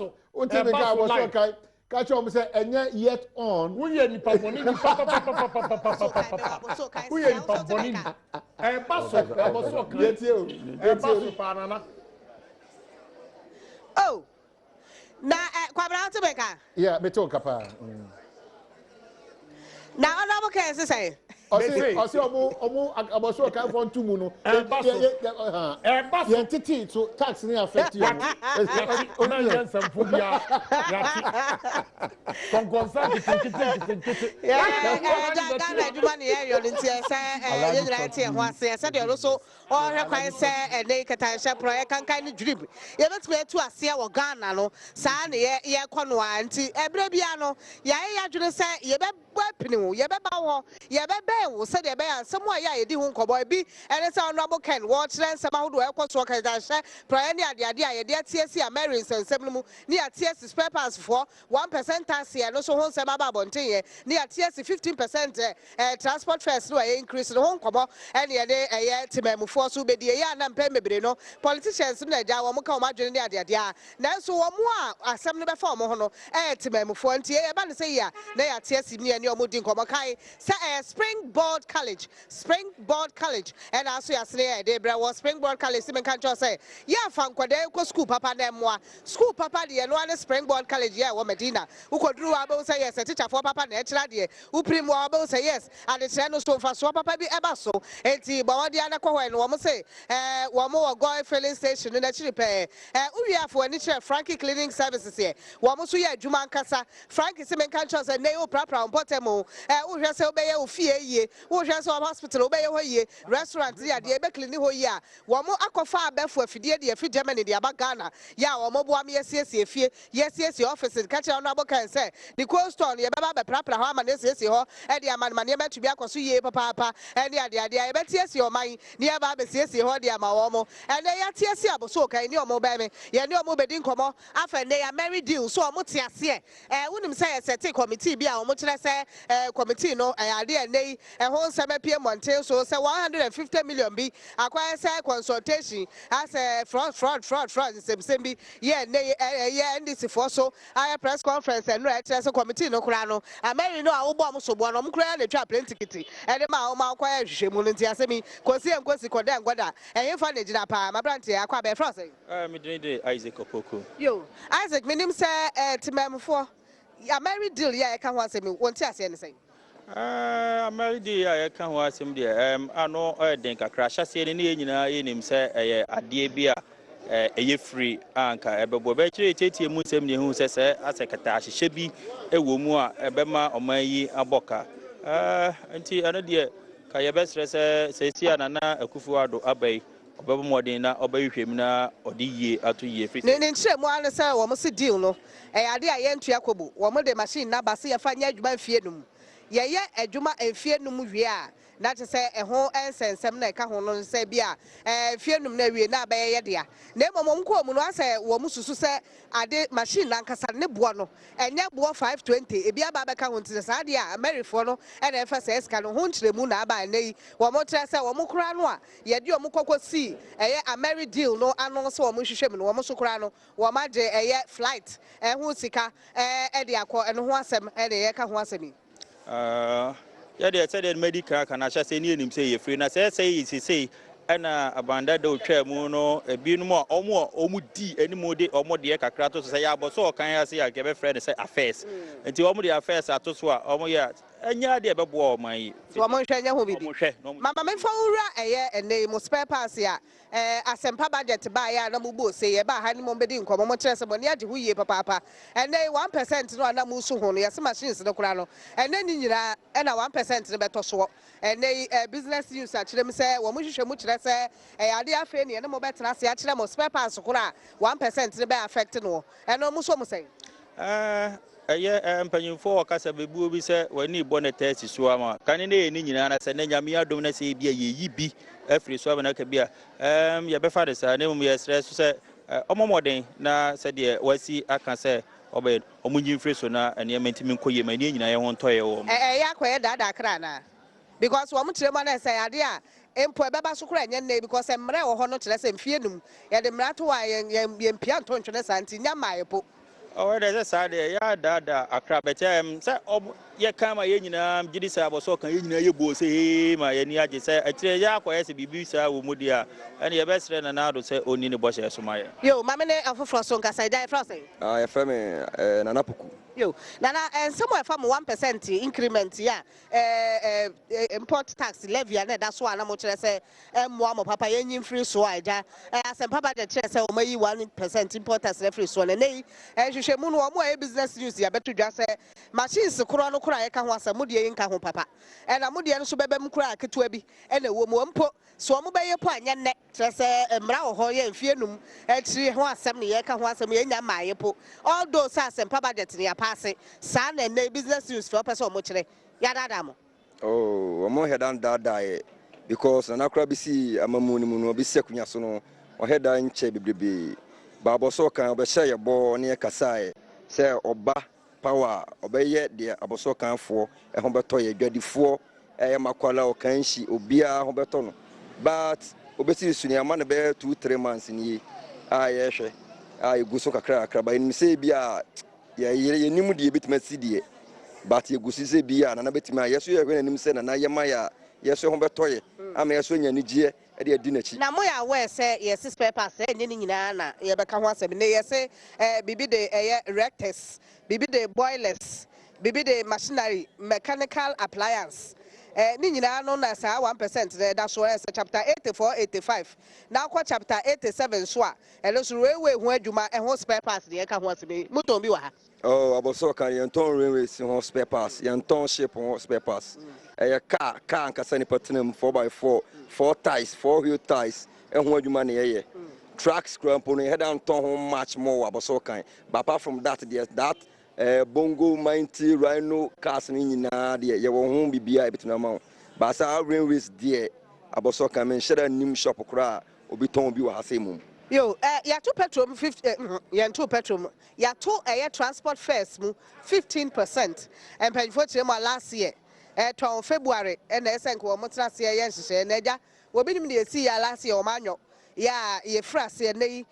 so. Until the guy was okay. Catch on say enya yet on. We ye nipa boni ni papa. We ye nipa boni. Baso kan. Baso panana. Oh. Na kwabra to beka. Yeah, me talk apa. Na ona mo kan say. Osi omo aboso kan fon tumu no. Baso. Entity so tax ni affect you. Ona yan samfo bia. Yati. Konkonsa kiti. Yeah, Ghana aduma ne ye yo nti say ye nyira tie ho ase say de so o hwe kwan say ene katansha pro ye kankan ni drip. Ye betuma etu ase wo Ghana no saa ne ye kono anti ebre bia no ya dwene say ye be pini ye be ba wo ye be wo say de be ansem a ye di ho nkobo bi ene say honorable Ken wo kire nsem ahodo ekoso katansha pro ye ne ade a ye de atiesi American nsem mu ne atiesi spare parts for 1% tax ye no so ho nsem aba bonten ye ne atiesi 15% transport fares no increase no ho nkobo ene ye de timamufo so be die ya na mpa mebre no politicians no ja wo ka wo madwene ne ade a nanso wo mo a asem no be fa wo ho no timamufo ntie ye ba ne say ya na ya atiesi ni ene omudi nkobo kai say Springboard College and also yasne de bra was Springboard College simen kan cho say ya fa nkwade ko school papa na moa school papa de no ane Springboard College ya wo Medina ukoduru wa be say yes teacher for papa na ekira de uprim wa be say yes ade kire no so fa so papa bi eba so enti ba wode ana ko hwe no wo say wo mo go filling station na chiri pe uwiafo ani kire Frankie Cleaning Services here wo mo so ya adwuma nkasa Frankie simen kan cho say ne o prapra potemo uhwe say obeye ofie ye uhwe say hospital obeye ho ye restaurant ya de be clean ho ye a wo mo akofa abefo afidie de afi Germany de aba Ghana ya wo mo boa me yesiesie fie yesiesie office ka kire no abokan say the cold store ye beba be prapra ho ama yesiesie ho e de amane ye betumi akoso ye papa e de ade ye betiesie oman ne ye ba be siesie ho de ama wo mo e de ya tiesie aboso kan ne omo be me ye ne omo bedi nkomo afa ne ya marry deal so omo tiase wonim say set committee bi a omo kire say committee no ade ene ho nsema pie monte so say 150 million bi akwa say consultation as fraud same bi ye ne ye NDC for so aya press conference no e kire say committee no kura no ameri no a wo bo am so bo no kura na twa plenty kiti ene ma wo ma akwa hwehwemu no nti asemi kosi enkosi koda ngoda enye fa na gina pa ma brante akwa be frost me de Isaac Opoko yo Isaac minim say timamfo ya married deal ya ka ho asemi wonti ase ne say married deal ya ka ho asemi de ano den kakra hyase ne ne nyina yenim say ade bia eye free anka ebebo be kire tietie mu sem ne hu se asekata ahye bi ewo mu a ebema oman yi aboka nti ano de ka ye besre se sia na akufu ado abai obebo modin na obayhwem na odiye atoye free ne nkyere mu ane say wo mo se deal no ade a ye ntua kobo wo mo de machine na ba se ye fa nya adwuma mfie num ye adwuma mfie num wie a na te say ho ensensem na ka ho no say bia fie num na wie na ba ye de a na momom ko mu no ase wo mu susu say ade machine na nkasa ne boa no enye boa 520 e bia ba be ka ho nti sa de a amerifo no e na efa say ska no ho nkyere mu na ba nei wo mo tre say wo mo kura no a ye de wo mo kokosi Ameri deal no ano so wo mo hwehwem no wo mo so kura no wo ma de flight ho sika e de akọ eno ho asem e de ye ka ho asemi ya de said medical kana sha say ni enim say ye free na say ana abanda do twa mu no ebinu mu omu di animu de omo de kakra to say ya boso kan ya say ya ke be friend say affairs enti omo de affairs atoso a omo ya anya de be bo oman yi so omo hwanya ho bibi mama me fa wura ene mo spare parts ya asempa budget ba ya na mo bo say ye ba ha ni mo bedi nkomo mo kire se mo ne age hu yie papa ene 1% no na mo su ho no yes machines no kura no ene ni nyira na 1% no beto so ene business use a kire me say wo mo hwehwe mo kire say ade afa ne mo betena se a kire mo spare parts kura 1% no be affect no ene mo so mo say mpanyimfo okasa bebuo bi se wani bonnet test so ama kan ne ni nyina na se na nyame adom na se bia ye yibi afri so ama na ka bia ye be fa de sa ne mu ye stress se omomoden na se de wasi aka se obe omunyi mfri so na ene mentimi nkoye ma ne nyina ye ho ntoye wo ya koye dada kra na because wo mo kire mo na se ade a empo ebeba so kra nya na because emre wo ho no kire se mfie num ye de mra to wa ye mpia nto ntwene santi nya maepo Oh, there's a side there, yeah, dada, a crab at say, oh, yeah, come a yin, Jidisa was so can you both say, my any I say, a tray, as a bibisa, Umudia, and your best friend and now to say, only the bush as my. Yo, Mamma of Frosson, I die frosting. I am Nanapuku. Yo, Nana, and somewhere from 1% increment, yeah, import tax levy, and that's why I'm much say, Mwamo Papa, Yen free swaja, as a Papa the chair, so may 1% import tax every one, and they, as you should moon more business news, I bet to just say, machines, Kurano cry, can was a moody in Kahon Papa, and a moody and Subebem crack to Webby, and a woman put, so I'm by your point, and neck, just a brow hoy and fianum, and 3 was some year can was a million my po, all those as and Papa that near passing, son and business news for person much. Yadadamo. Oh, I'm more head on that die because an acrabisi, I'm a moon will be secunya sono, or head in Chebi, Babosoka, Obeshaya bo near Kasai, say Oba, power, obey yet, dear Abosoka for a Humbertoy, Gadi 4, a Makwala or Kanshi, Obia, Humbertono. But obesity Sunia man bear 2-3 months in ye. Ah, yes, I go so crack, but in Sabia, ye knew the bit messy. But you go see be an abetima, yes, you are going to send an Ayamaya, yes, Humbertoy. I may as well Nigia at your dinner. Now, Moya, where say, yes, paper, say, Nina, Yabaka was a nay, say, Bibi the rectors, Bibi the boilers, Bibi the machinery, mechanical appliance. Nina known as 1%, that's why chapter 84, 85. Now, what chapter 87 swa, and those railway where you might and spare parts, the account was to be Mutombiwa. Oh, Abosoka, Yanton railways on spare pass, Yanton ship on spare pass. A car, and Cassani Platinum 4x4, 4 ties, 4-wheel ties, and what you money. Tracks, crampon, head on ton much more Abosoka. But apart from that, there's that. Bongo, Mighty, Rhino, Castle in Nadia, you won't be a bit no but our railways, dear Abosoka, and share a new shop or cry, or be told you a same. Yo, ya 2 petrol 50, ya 2 petrol, ya 2 air transport fares 15%, and pay for last year, 12 February, and the Sanko Motras year, yes, and Neja, will be me see ya last year or manual. Ya, ye fras, ye nay,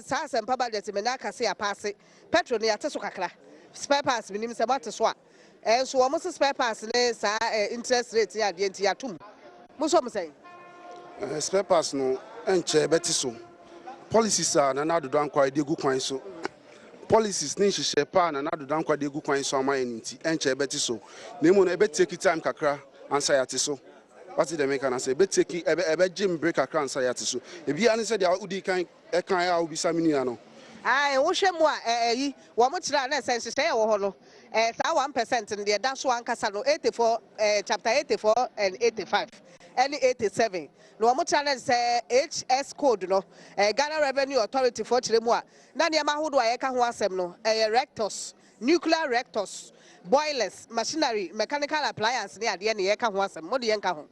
Sas and Papa de Menaka say a pass it, petrol near Tesukakla, spare pass, minimum about to swap, and so almost spare pass, interest rates, ya, the Antiatum. Musom saying, spare pass no enche betiso policies are na do dan kwa de gu kwan so policies ni hihye pa na do dan kwa de gu kwan so amaye nti enche betiso na emu na ebe take time kakra ansa yate so what did they make and say ebe take ebe gym break kakra ansa yate so ebi ani say dia udi kan e kan ya obi samini ano I wish him what eh, one much than sense say or no. 1% in the that's one casano 84 chapter 84 and 85 and 87. No much than say HS code no Ghana Revenue Authority for Chilemua. Nani Amahudu Eka Huasem no rectors, nuclear rectors, boilers, machinery, mechanical appliance near the Eka Huasem, Modi Enka.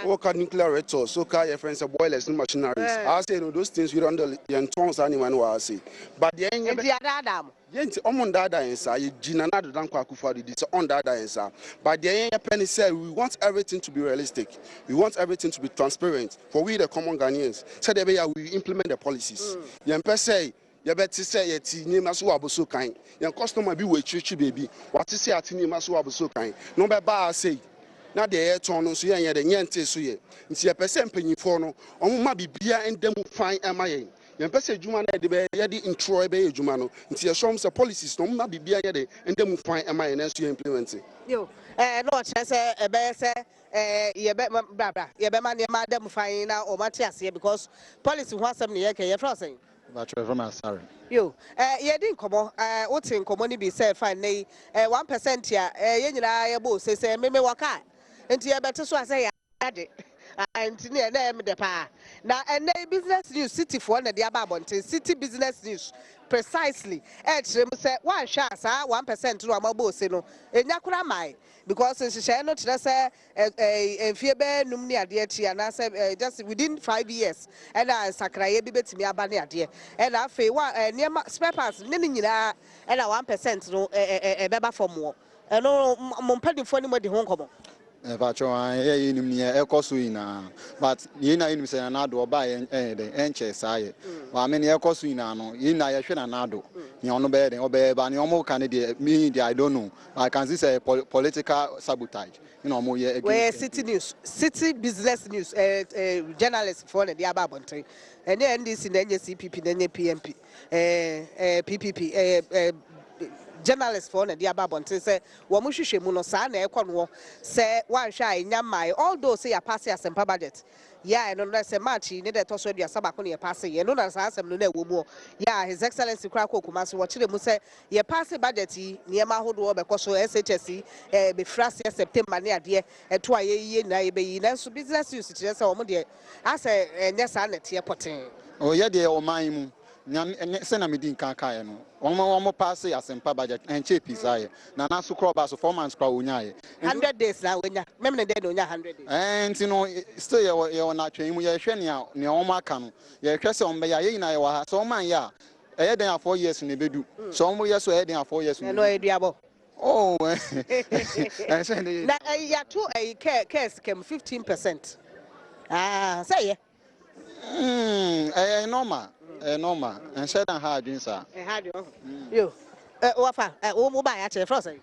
Work at nuclear reactors, so car your friends are boilers and machineries. I say no those things we don't the tons anyone will say. But the end the Adom. Yent on dada answer, you Jinana don't quack for this on dada answer. But the end penny said we want everything to be realistic. We want everything to be transparent. For we the common Ghanaians. Said we implement the policies. Yempe say you better say it name as well so kind. Your customer be with you baby. What is say at name as well so kind. No by say. Na the air turn so ye the nyente so ye nti ye pese mpanyifo no omuma bibia endem fan emaye ye pese adwuma na de be ye de intro be adwuma no nti ye shom se policies no omuma bibia ye de endem fan emaye na so ye implement Yo no che se e be se ye be bra ye be ma ne ma dem fan na o ma te ase because policy ho asem ne ye ke ye frosen yo ye din komo wo tin komo ni bi se fan nei 1% ya ye nyina ye bo se meme waka enti ye bete so ase ya ade and ne na em de pa na business news city for na de ababonte city business news precisely chrem say wan hwa asa 1% no amabo se no enya kura mai because hye no kire say enfie be num ne ade achi na say just within 5 years and sakraye bi betimi aba ne ade and afi wa niema spare parts ne nyina and 1% no beba for mo no mo mpadifo ni mo de ho nkomo Pacho in near Ecosuina, but Yina in Senado by Enche Saye. I mean, Ecosuina, Yina Yashanado, Yonobe, Obe, Banyomo candidate, me, I don't know. I can see a political sabotage. You know, more where city news, city business news, journalists for the Ababonte, and then this in the CPP, then PMP, PPP, journalists for the Ababonte say, Wamushu Munosana, Econwo, say, one shy, Yamai, all those say a pass as and budget. Yeah, and unless a match, you need to also be a Sabaconi passing, and don't ask him no more. Yeah, His Excellency Krako Kumas, watch them say, ye pass a budget, near my whole because SHSC, be frosty September near dear, and 2 years, be in business usage, just all dear. I say, and yes, I'm at your potting. Oh, yeah, dear, or mine. Send me din kankai no omo pass as empa budget and cheap is I na na so crop as 4 months crowd unya 100 days now when ya remember the day no 100 days and you know still you na twin mu ye hwe ne omo aka no ye hwe se ombe ya ye na ye wa ha so man ya e den 4 years na bedu so omo ye so e den 4 years no eduabo oh I say na ya to a case came 15%. Say normal normal and said and hard drinks are you wafa o mo ba ya che fro say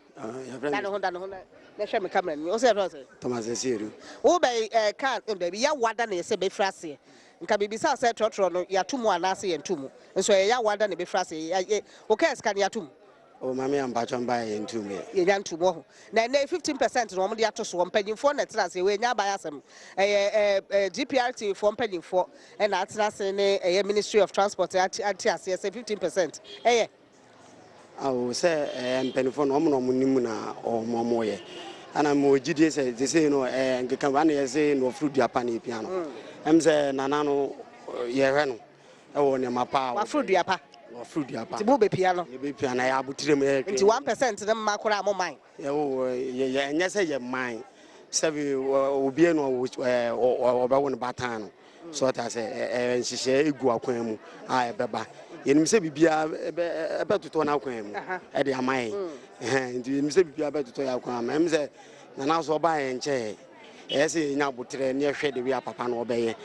na no na hwe me camera ni o say fro say Thomas Esiru o be can be ya wada na se be frase nka bibisa say trotro no ya tumu anase ye ntumu nso ya wada na be frase o case kan ya tumu o mama am bachon ba ye ntumu ye nya ntumu ho na 15% no mo de ato so mpanyimfo na tena se we nya ba yasem GPRT for mpanyimfo na atena se ne Ministry of Transport ati ase 15% awo se mpanimfo no mo nimu na o mo ye ana mo gidie se no nkeka ba na ye se no fruit apa na piano em se nana no ye hwe no e wo ne mapa wa fruit apa no fruit apa ti bo be piano ye be piano ya abutirem ye nti 1% ne makora mo man ye wo ye enye se ye man seven obi no obawo ne batan no so ta se nhihye egu akwan mu a ebeba yenim se bibia ebetoto na akwan mu e de amai nti yenim se bibia ebetoto ya akwan ma em se na so ba ye nche ese nya botre ne hwe de wi papa no obeye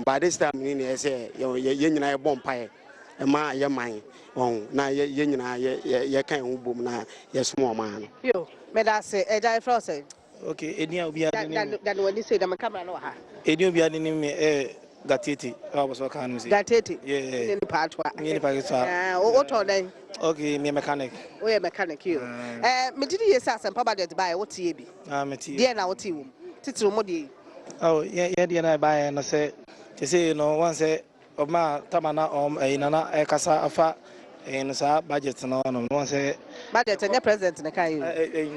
by this time ni ne ese ye nyina ye bompae e ma ye man na ye nyina ye kan hu bom na ye somo man no yo me da se e dai fro say okay enia obi adini dan wani say da camera no ha enia obi adini me gatete aba so kan say gatete yeah ni patwa ni pakistan o to dan okay me mechanic o ye mechanic you me did you say asempa budget buy what ye bi me tie there na what you titiri mo de oh yeah there na buy no say te say no one say o ma tamana nana e kasa afa en sa budget no one say budget and president na kai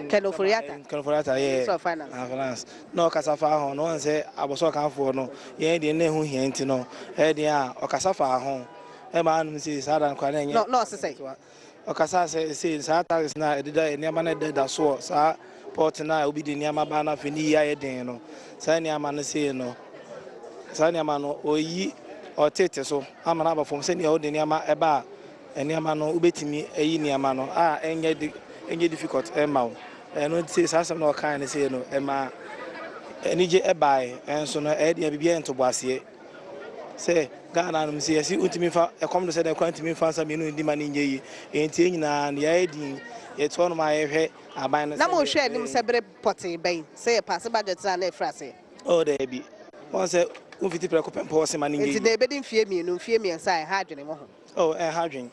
Kenoforiata yeah so finance finance no kasa fa ho no one say aboso kan fo no ye de na hu hianti no e de a o kasa fa ho e ma anu say sa dan kwa na nye no say o kasa say sa tax na edida eniama na edida so sa port na obi de eniama ba na fe ni ya ye den no sa eniama no say no sa eniama no oyi o tete so ama na ba fom say ni o de eniama e ba eniama no ubetimi eyi eniama no enye difficult ma no say some no kind say no ma enije e bai enso no e dia bibia ento boase say Ghana no say si ultimi fa e come to say the quantity fa sa menu ndi mani nyeyi enti nyina na ya edin ye to no ma ye hwe aban no na mo hwe nim se bere potin ben say pass budget na e frase oh there be one say ufiti pre ko pempo se mani nyeyi enti na ebedi mfie mienu sa ha adwene mo ho oh hardware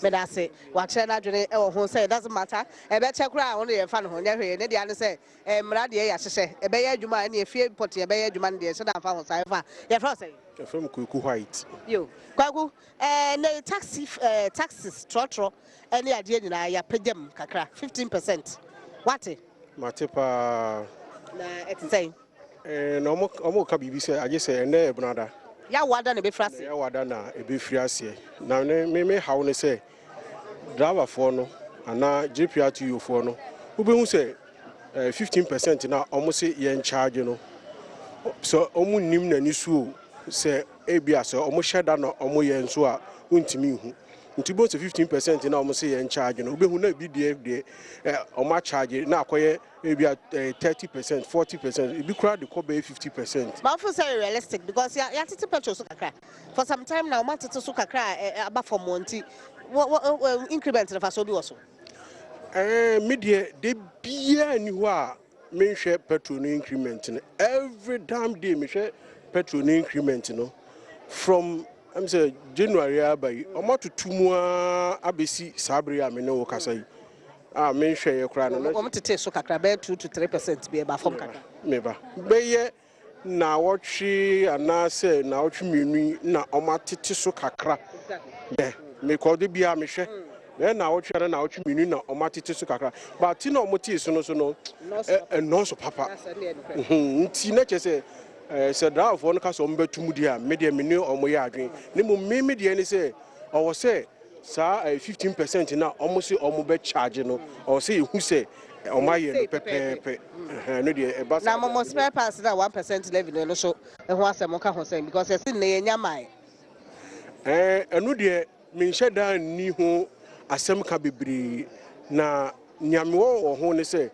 me da say wa kire na adwene e wo ho say it doesn't matter e be che kura won ye fa no ho nya hwe ne dia ne say mra de ya hyehye e be ya adwuma ne efie pot e be ya adwuma ne de se da fa ho sai fa ye fra say from Kuku White yo kwagu na taxes trotro ene ade nyina ya pagam kakra 15% what Matepa na it say no mo ka bibi say aje say ene ebunada ya wada na be frase ya wada na ebe friase na me hawo ne say driver for no ana GPRTU for no ube hu say 15% na omo say ye in charge no so omo nim na ni suo say ebia so omo sheda na omo ye nso a untimi hu nti bo 15% na almost say in charge no obehu na bi de o charge na akoye maybe 30%, 40%, it be crowd the cover 50%. But for say realistic because ya titi petrol so kakra. For some time now, ma titi so kakra aba for monty. What increment na faso bi also. Media de bia ni ho a me hwe petrol no increment no every damn day me hwe petrol no increment no from I'm say January abai omo tutumu abesi sabre a me no kasa yi me hwe ye kra no Omo tete so kakra be 2 to 3% be aba from kakra me ba be ye na wotwe ana say na wotwe menu na omo tete so kakra yeah me ko de bia me hwe na wotwe na wotwe menu na omo tete so kakra but ti na omo tie so no no so papa nti na che say said that for no case on betum dia media menu omo ya adwen ne mo me dia ni say o say sa 15% na omo say omo be charge no o say hu say omo ye no pepepe no dia e ba na mo spare parts na 1% levy no so e ho asem ka ho say because e sin na ye nyamai enu dia me nhye dan ni ho asem ka bebre na nyame wo ho ne say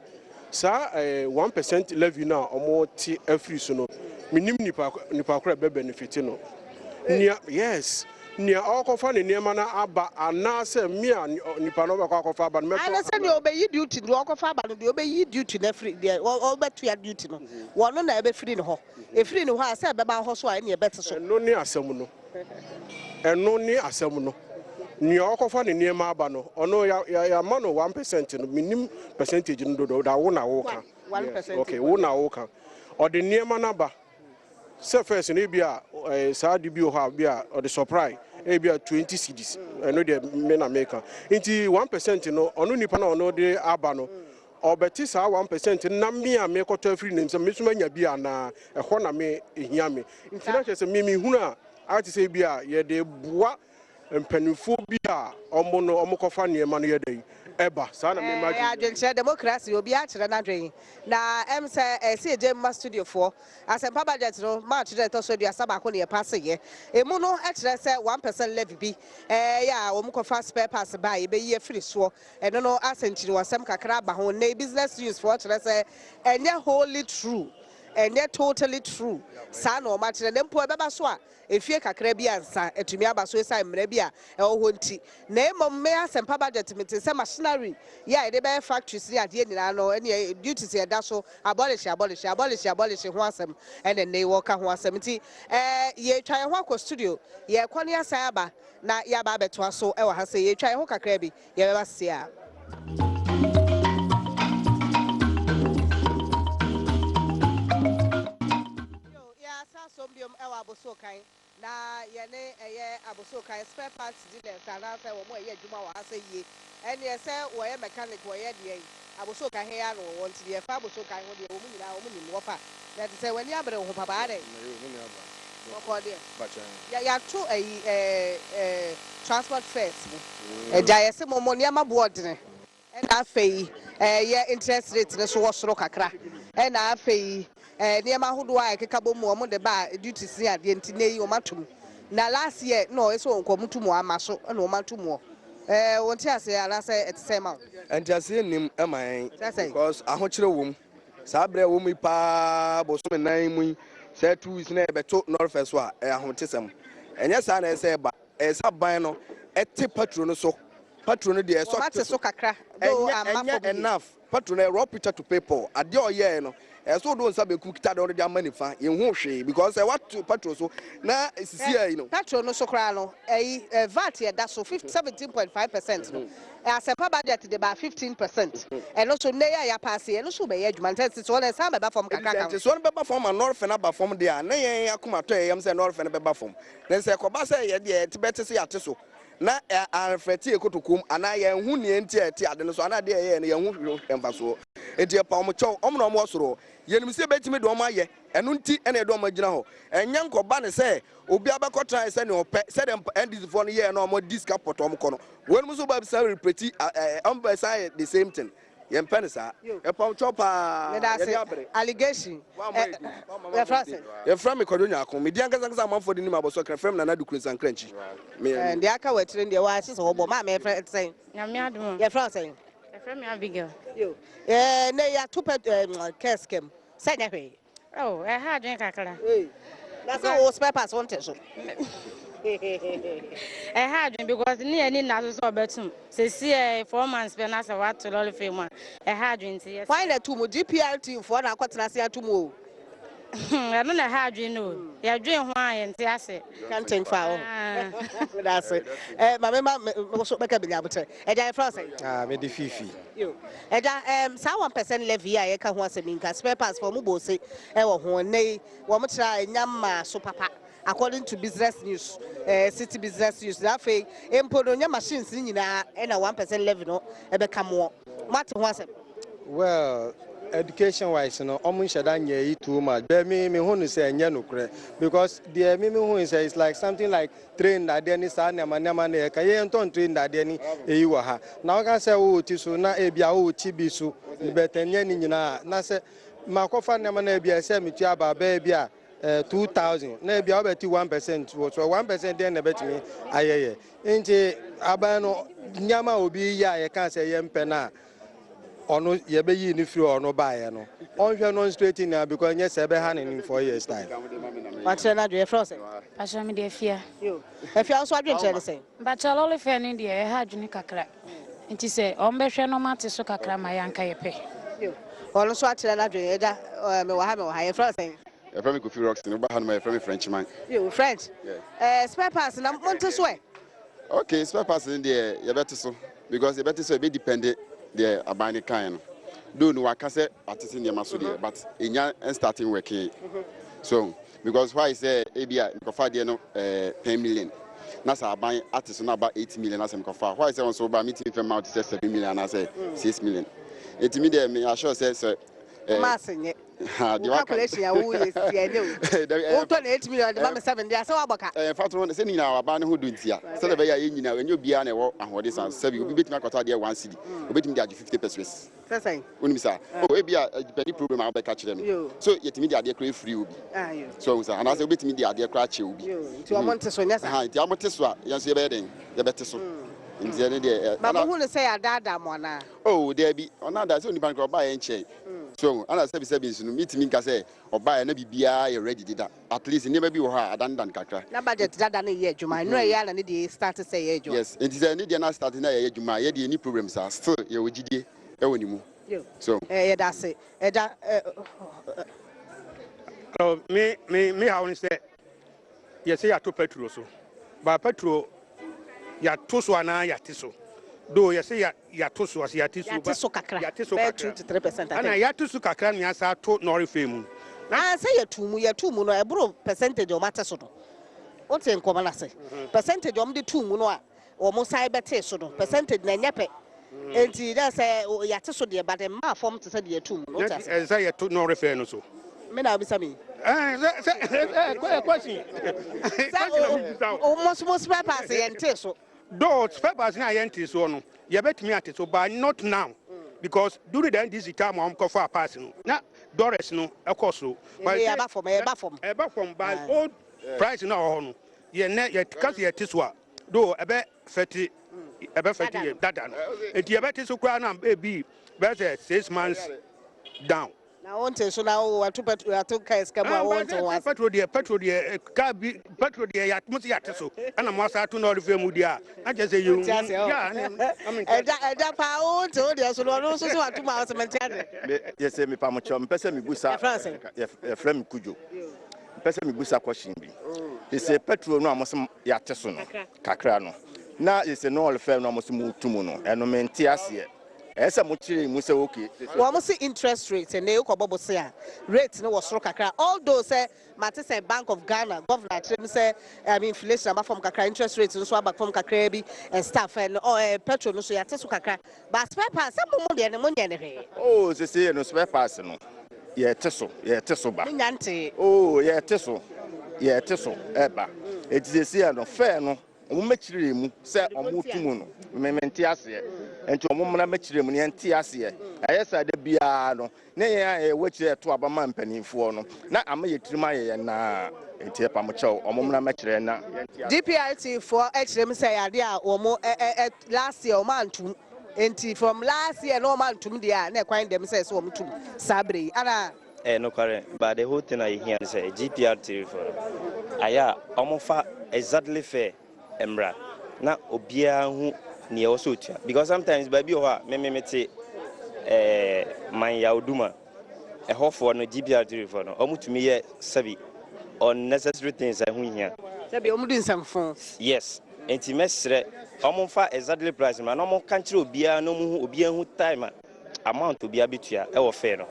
sa 1% levy na omo ti afri so no minim nipa kora be benefit no nia yes nia okofa ne niema na aba anase me a nipa no be okofa aba no meto ana se ne obeyi duty do okofa aba no de obeyi duty na free de obetu ya duty no wono na ebe free ne ho e free ne ho a se be ba ho so a ne ebete so no ni asem no eno ni asem no nia okofa ne niema aba no ono ya ma no 1% no minim percentage no do da wo na wo ka 1% okay wo na wo ka o de niema na ba se first no bia sa de bi o ha bia o the surprise e bia 20 cedis no de me na make nti 1% no ono nipa na ono de aba no obeti sa 1% na me a me koto afiri nim se me suma nya bia na e ho na me ehia me nti na che se me hunu a ati se bia ye de boa mpanifo bia omo no omo kofa niema no ye dai eba sa na me imagine adwenche democracy obi a kire na dwen na em say CJ ma studio for asempa budget no ma kire to so dua saba ko ne pass ye emu no e kire say 1% levy bi ya wo mko fa spare pass ba ye be ye free so eno no asentiri wasem kakra ba ho na business use for kire say enye wholly true and they're totally true. San or match and then poor Babaswa. If you kakra bi ansa etumi aba so esa mre bi a e wo nti na emom me asempa budget me say machinery yeah they be factories here ade nyina no any duties here da so abolish ho asem and then they work ho asem nti ye twan ho akọ studio ye kwone asan aba na ya ba beto aso e wa ha say ye twan ho kakra bi ye be ba se a sombium ewa abosokan na yene eye abosokan spare parts dealers and say wo mo eye adwuma wa asa yie ene ye say wo ye mechanic wo ye de abosokan he ya no wo nti de fa abosokan wo de wo mu nyina wo mu nim wo fa na te say wani abere ho papa ade ko de ya to transport fares eja ye se mo ne ma board ne na afei ye interest rate ne so wo soro kakra na afei niema hodo a ekeka bo mu omo de ba duty si ade nti nei o matum na last year no eso nko mutum ama so na o matum wonti ase ala se etse enti ase nim eman because ahokire wom sa bre wom pa bo so nan mu say 2 weeks na ebeto north so a ahotesem enye sa na ese ba esa ban no ete patro no so patro no de so kakra do ama for enough patro no raw picture to people ade oye no so do nsa be ku kita de already amanifa ye hu hwe because what petrol so na sisi you know petrol no so kra no VAT ye da so 17.5% no asempa budget de ba 15% and also na ya pass ye no so be ye adwuma nti so na sa be ba form kakaka nti so no be ba form and north na ba form there na ye akoma to ye say north na be ba form na say ko ba say ye de tibete say ate so na arfeti ekotokum ana ye hu ne enti ati ade no so ana de ye ye hu emfa so enti e pa omo chow omo no omo soro yenim se betimi do omo aye enu nti ene e do omo gina ho enya nkoba ne se obi abakotran se ne ope se dem ndis for no ye na omo disca pot omo kono wonu so ba bisa repeat omo say the same thing Yem penisa. E pom chopa. Allegation. Your friend. Your friend me kodonya akon. Me dianka sanka amanfo de ni maboso kan frem na na dukuru sankranchi. Me and the aka we train the wa ase so obo ma me friend say. Na me Adom. Your friend say. Your friend me Abigail. Yo. Na ya to pet case kem. Say na hwe. Oh, I had drink kakra. Na so spare pass want so. I had because near any naso betum. Say see 4 months when I saw what to lolly fame. I had drink yes. Why na to mo GPL team for na kwatena se atumo. I don't know how you know. You're doing why and say Can't think foul. That's it. My member also make a big abutre. Eja France. me di fifi. You. Eja sa 1% levy a yeka ho asemi nka spare parts for mo bo se e wo ho nei wo mo tra nyama so papa. According to business news, city business news, that fe empo no nya machines nyina e na 1% levy no e be ka mo. What ho asem? Well, education wise no omun shada nya too much. But me hu say nya no kre because the me hu say it's like something like train that any sa na na na ka ye nton train that any eyi wa ha. Na o kan say wo ti so na e bia wo ti bi so betanya ni nyina na say makofa na na bia say me tu aba ba bia 2000 na bia obeti 1% so 1% then na betimi ayeye nti aba no nyama obi ya ye kan say ye mpe na ono ye be yi ni free ono baaye no onhwe no straight na because nye se be ha in 4 years time What na do froze? Pastor me dey fear. You. If you also adwen chere say. But lolly fan in there, I had drink kakra. Nti say on be hwe no mate so kakra ma yanka ye pe. You. Ono so atire na adwen eja me wa ha ye froze. E frem Kofi Rocks no ba ha no me frem Frenchman. You French. Spare parts na monte so e. Okay, spare parts in there you better so because you better so be dependent the abani kind. Do no waka say artist in the there but enya starting working. So because why say ebia nkofa de no 10 million. Na sa aban artist no about 8 million as nkofa. Why say on so ba meeting firm out say 7 million and say 6 million. It me there me assure say Masenye. Ha the calculation ya wo yes ya ne o. O to na 8 million de ma 7 dia say wa boka. Fact no say nyina wa ba ne ho do ntia. Say le be ya nyina enyo bia na wo ahode san say obi betimi akota de 1 cedi. Obetimi de 50 pesos. Say. Oni sa. Oh e bia depending program a be ka kire me. So yetimi de ade kra free obi. Ah yo. So say ana say obetimi de ade kra che obi. Ti o monte so nya sa. Ha ti amote so a yanso ye be den. Ye bete so. Ntia ne de. Ba mo hu ne say adada mo na. Oh there be ona da say oni ban kra ba ye nche. So ana say be no meet me nka say oba na bibia ye ready dida at least never be wo ha adandan kakra na budget dada na ye adwuma no ye ala ne de start say ye adwuma. Yes it is any de na start na ye adwuma ye de any problems are still ye wogidie e woni mu. So ye da say e da me how ni say ye say ya to petrol so ba petrol ya to so ana ya ti so do ye say ya to so as ya ti so ba kakra ya ti so kakra 2 to 3%. ana ya to so kakra ni asa to nori femu na say ya tumu no e bro percentage o mate so do o te nkoma na say percentage o mde tumu no a o mo sai bete so do percentage na nyepe enti da say ya te so de ba de ma form to say de tumu no ta say say ya to nori femu so me na bisa me question o mo spare pass yente so do spare pass na yente so no ye betimi ate so but not now because during this time am go for pass no na dollars no e cost so but e ba from by old price na ho no ye na ye case ye te so a do e be 30 dada no e ye be te so kra na e bi be say 6 months down. Na wonte so na o atu case kam a wonte was petrol de ka bi petrol de ya tmusi ya te so ana mo sa to no re femu dia na je say you eda pa o to de so no so so atu ma o cemetery yes me pa mo chom pese me busa e frame kujo pese me busa question bi they say petrol no amoso ya te so no kakra no na yes no all fam no amoso mu tumu no eno me ntiase esa mo chiri mu se okay wo mo see interest rate and you ko bobo say rate no was so kakra although say mate say Bank of Ghana governor trim say inflation about from kakra interest rate so about from kakra bi and stuff and petrol no so ya teso kakra but spare parts some mo de ne mo nya ne oh say no spare parts no ye teso ba nyante oh ye teso eba it is say no fair no ɔmo mɛkyerɛ mu sɛ ɔmo tumu no memmente aseɛ enti ɔmo mmra mɛkyerɛ mu ne ente aseɛ ɛyɛ sɛ de bia no ne yɛ wɔkyerɛ to abama mpanimfoɔ no na ama yɛtirima yɛ na enti pa mo kyɛw ɔmo mmra mɛkyerɛ na DPRT for ɛkyerɛ mu sɛ yade a ɔmo last year ɔmo antum enti from last year no ɔmo antum deɛ a na ɛkwan dem sɛ ɔmo tum sabre ana no correct but the whole thing I hear say GPRT for aya omofa exactly fair emra na obia hu ne also tua because sometimes baby o ha me te man ya oduma for no GPRT for no omutumi ye sabi unnecessary things I hu here sabi omudi nsamfo yes enti mesre omofa exactly price man omo kan kire obia no mu obia hu time amount obia betua e wo fair no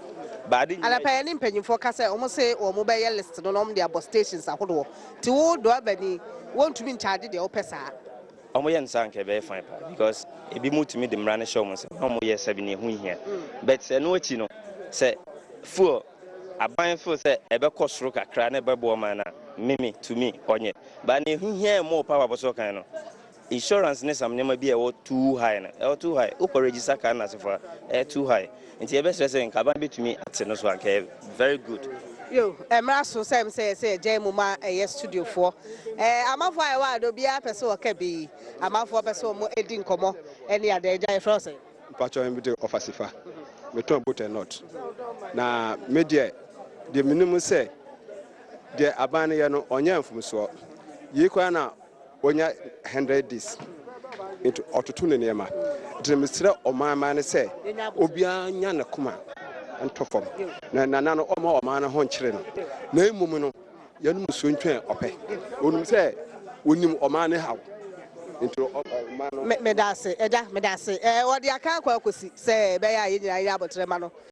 Alapaya ni mpanyimfo ka sɛ ɔmo se ɔmo bɛyɛ list no ɔmo de abo stations ahodoɔ ti wo do abani wontumi charge deɛ wopɛ saa ɔmo yɛ nsa nka bɛyɛ fine because ebi mu tumi de mmara ne hyɛ ɔmo sɛ ɔmo yɛ sɛbi ne ho hia but ɛno akyi no sɛ fuel aban fuel sɛ ɛbɛkɔ soro kakra na ɛbɛbɔ ɔmo na mimi to me ɔnyɛ but ne ho hia mo power bɔsɔ kan no insurance ne sam nema bi ɛwɔ too high na ɛwɔ too high ukɔ register kan na sefa too high nti ebe stress en kaba betumi ate no so anka very good yo emra so say gye mu ma studio for amafo ayi wa do bia pese o ka bi amafo pese o mo edi nkomo ene ada gya e frozen pacho en bi ofasifa me ton boot and not na media de minimum say de aban ye no onya mfumso yi kwa na onya 100 days into otutu ne nema de misra omama ne say obia nya na kuma ntofom na no oma na ho nkyere no na emum no yanu muso ntwen opɛ onum say onim oma ne haw into oma no medase wodi aka kwa akosi say be ya ye nyina ya abotre ma no